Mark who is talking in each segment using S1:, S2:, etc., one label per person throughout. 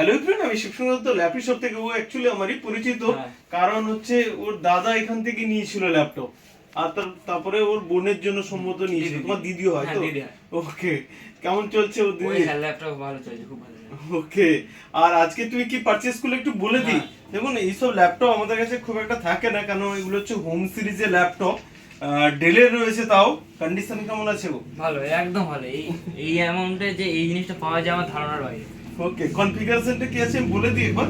S1: Hello friend, আমি Shibsundar Dutta laptop shop থেকে। ও actually আমারই পরিচিত, কারণ হচ্ছে ওর দাদা এখান থেকে নিয়েছিল ল্যাপটপ, আর তারপরে ওর বোনের জন্য সম্মত নিয়েছিল। তোমার দিদিও হয় তো? ওকে, কেমন চলছে ওর দিদি?
S2: ল্যাপটপ ভালো চলছে, খুব ভালো।
S1: ওকে, আর আজকে তুমি কি পারচেজ করলে একটু বলে দিই। দেখুন, এইসব ল্যাপটপ আমাদের কাছে খুব একটা থাকে না, কারণ এগুলো হচ্ছে হোম সিরিজের ল্যাপটপ। ডেলের রয়েছে, তাও কন্ডিশন কেমন আছে গো?
S2: ভালো, একদম ভালো। এই অ্যামাউন্টে যে এই জিনিসটা পাওয়া যায় আমার ধারণার বাইরে।
S1: ওকে, কনফিগারেশনটা কি আছে আমি বলে দিই একবার।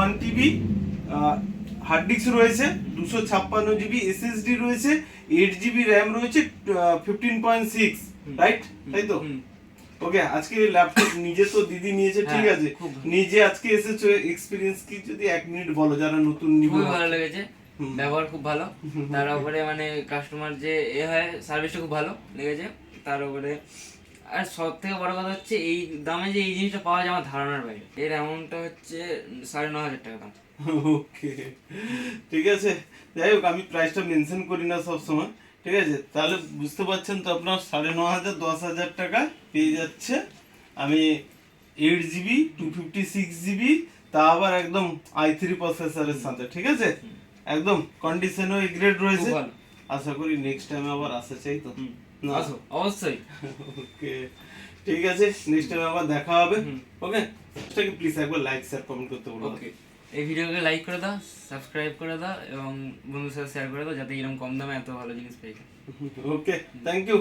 S1: 1 টিবি হার্ড ডিস্ক রয়েছে, 256 জিবি এসএসডি রয়েছে, 8 জিবি র্যাম রয়েছে, 15.6, রাইট? তাই তো? ওকে, আজকে ল্যাপটপ নিজে তো দিদি নিয়েছে, ঠিক আছে, নিজে আজকে এসেছো, এক্সপেরিয়েন্স কি যদি 1 মিনিট বলো, যারা নতুন নিবে।
S2: খুব ভালো লেগেছে, ব্যবহার খুব ভালো, তার উপরে মানে কাস্টমার যে হয় সার্ভিসটা খুব ভালো লেগেছে, তার উপরে আর সব থেকে বড় কথা হচ্ছে এই দামে যে এই জিনিসটা পাওয়া যায় আমার ধারণার বাইরে। এর অ্যামাউন্টটা হচ্ছে 9,500 টাকা দাম।
S1: ওকে, ঠিক আছে, যাই হোক, আমি প্রাইসটা মেনশন করি না সব সময়, ঠিক আছে? তাহলে বুঝতে পারছেন তো, আপনার 9,500 10,000 টাকা পেয়ে যাচ্ছে। আমি 8 জিবি 256 জিবি, তা আবার একদম i3 প্রসেসরের সাথে, ঠিক আছে? একদম কন্ডিশনও এ গ্রেড রয়েছে। আশা করি নেক্সট টাইম আবার আসা চাই তো।
S2: আসো অবশ্যই।
S1: ওকে, ঠিক আছে, নেক্সট টাইম আবার দেখা হবে। ওকে, প্লিজ একবার লাইক শেয়ার কমেন্ট করতে বলো।
S2: ওকে, এই ভিডিওকে লাইক করে দাও, সাবস্ক্রাইব করে দাও এবং বন্ধুদের সাথে শেয়ার করে দাও, যাতে এরকম কম দামে এত ভালো জিনিস পেয়ে যায়।
S1: ওকে, থ্যাংক ইউ।